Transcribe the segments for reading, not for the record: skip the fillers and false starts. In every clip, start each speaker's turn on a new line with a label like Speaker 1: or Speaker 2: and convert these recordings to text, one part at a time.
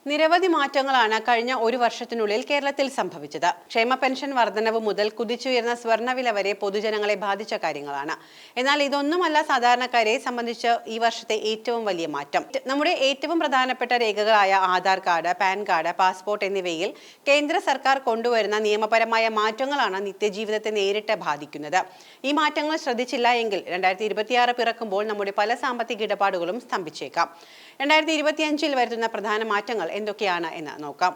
Speaker 1: നിരവധി മാറ്റങ്ങളാണ് കഴിഞ്ഞ ഒരു വർഷത്തിനുള്ളിൽ കേരളത്തിൽ സംഭവിച്ചത്. ക്ഷേമ പെൻഷൻ വർധനവ് മുതൽ കുതിച്ചുയർന്ന സ്വർണ്ണവില വരെ പൊതുജനങ്ങളെ ബാധിച്ച കാര്യങ്ങളാണ്. എന്നാൽ ഇതൊന്നുമല്ല സാധാരണക്കാരെ സംബന്ധിച്ച് ഈ വർഷത്തെ ഏറ്റവും വലിയ മാറ്റം. നമ്മുടെ ഏറ്റവും പ്രധാനപ്പെട്ട രേഖകളായ Aadhaar card, PAN card, passport എന്നിവയിൽ കേന്ദ്ര സർക്കാർ കൊണ്ടുവരുന്ന നിയമപരമായ മാറ്റങ്ങളാണ് നിത്യജീവിതത്തെ നേരിട്ട് ബാധിക്കുന്നത്. ഈ മാറ്റങ്ങൾ ശ്രദ്ധിച്ചില്ല എങ്കിൽ 2026 പിറക്കുമ്പോൾ നമ്മുടെ പല സാമ്പത്തിക ഇടപാടുകളും സ്തംഭിച്ചേക്കാം. 2025 വരുത്തുന്ന പ്രധാന മാറ്റങ്ങൾ എന്തൊക്കെയാണ് എന്ന് നോക്കാം.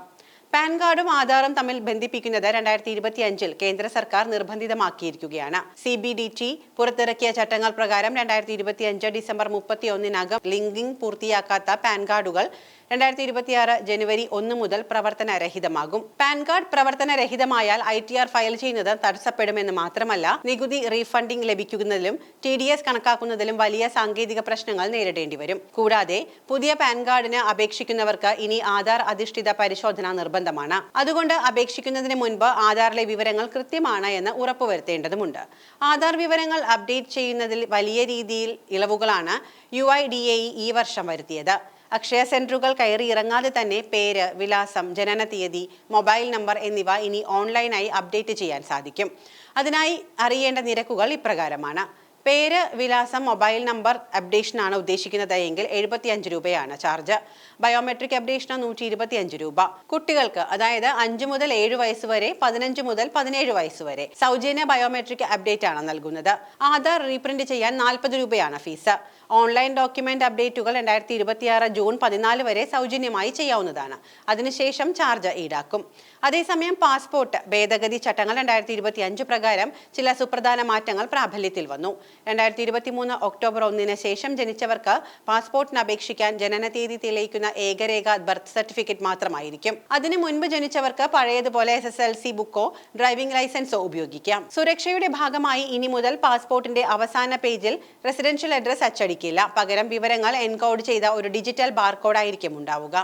Speaker 1: പാൻ കാർഡും ആധാറും തമ്മിൽ ബന്ധിപ്പിക്കുന്നത് 2025 കേന്ദ്ര സർക്കാർ നിർബന്ധിതമാക്കിയിരിക്കുകയാണ്. CBDT പുറത്തിറക്കിയ ചട്ടങ്ങൾ പ്രകാരം 2025 ഡിസംബർ 31 ലിങ്കിംഗ് പൂർത്തിയാക്കാത്ത പാൻ കാർഡുകൾ 2026 ജനുവരി 1 മുതൽ പ്രവർത്തനരഹിതമാകും. പാൻ കാർഡ് പ്രവർത്തനരഹിതമായാൽ ITR ഫയൽ ചെയ്യുന്നത് തടസ്സപ്പെടുമെന്ന് മാത്രമല്ല, നികുതി റീഫണ്ടിംഗ് ലഭിക്കുന്നതിലും TDS കണക്കാക്കുന്നതിലും വലിയ സാങ്കേതിക പ്രശ്നങ്ങൾ നേരിടേണ്ടി വരും. കൂടാതെ പുതിയ പാൻ കാർഡിന് അപേക്ഷിക്കുന്നവർക്ക് ഇനി ആധാർ അധിഷ്ഠിത പരിശോധന നിർബന്ധമാണ്. അതുകൊണ്ട് അപേക്ഷിക്കുന്നതിന് മുൻപ് ആധാറിലെ വിവരങ്ങൾ കൃത്യമാണ് എന്ന് ഉറപ്പുവരുത്തേണ്ടതുണ്ട്. ആധാർ വിവരങ്ങൾ അപ്ഡേറ്റ് ചെയ്യുന്നതിൽ വലിയ രീതിയിൽ ഇളവുകളാണ് UIDAE ഈ വർഷം വരുത്തിയത്. അക്ഷയ സെന്ററുകൾ കയറി ഇറങ്ങാതെ തന്നെ പേര്, വിലാസം, ജനന തീയതി, മൊബൈൽ നമ്പർ എന്നിവ ഇനി ഓൺലൈനായി അപ്ഡേറ്റ് ചെയ്യാൻ സാധിക്കും. അതിനായി അറിയേണ്ട നിരക്കുകൾ ഇപ്രകാരമാണ്. പേര്, വിലാസം, മൊബൈൽ നമ്പർ അപ്ഡേഷനാണ് ഉദ്ദേശിക്കുന്നത് എങ്കിൽ 75 രൂപയാണ് ചാർജ്. ബയോമെട്രിക് അപ്ഡേഷന് 125 രൂപ. കുട്ടികൾക്ക്, അതായത് 5 മുതൽ 7 വയസ്സ് വരെ, 15 മുതൽ 17 വയസ്സ് വരെ സൗജന്യ ബയോമെട്രിക് അപ്ഡേറ്റ് ആണ് നൽകുന്നത്. ആധാർ റീപ്രിന്റ് ചെയ്യാൻ 40 രൂപയാണ് ഫീസ്. ഓൺലൈൻ ഡോക്യുമെന്റ് അപ്ഡേറ്റുകൾ 2026 ജൂൺ 14 വരെ സൗജന്യമായി ചെയ്യാവുന്നതാണ്. അതിനുശേഷം ചാർജ് ഈടാക്കും. അതേസമയം പാസ്പോർട്ട് ഭേദഗതി ചട്ടങ്ങൾ 2025 പ്രകാരം ചില സുപ്രധാന മാറ്റങ്ങൾ പ്രാബല്യത്തിൽ വന്നു. 2023 ഒക്ടോബർ 1 ശേഷം ജനിച്ചവർക്ക് പാസ്പോർട്ടിന് അപേക്ഷിക്കാൻ ജനന തീയതി തെളിയിക്കുന്ന ഏകരേഖ ബർത്ത് സർട്ടിഫിക്കറ്റ് മാത്രമായിരിക്കും. അതിനു മുൻപ് ജനിച്ചവർക്ക് പഴയതുപോലെ SSLC ബുക്കോ ഡ്രൈവിംഗ് ലൈസൻസോ ഉപയോഗിക്കാം. സുരക്ഷയുടെ ഭാഗമായി ഇനി മുതൽ പാസ്പോർട്ടിന്റെ അവസാന പേജിൽ റെസിഡൻഷ്യൽ അഡ്രസ് അച്ചടിക്കില്ല. പകരം വിവരങ്ങൾ എൻകോഡ് ചെയ്ത ഒരു ഡിജിറ്റൽ ബാർകോഡ് ആയിരിക്കും ഉണ്ടാവുക.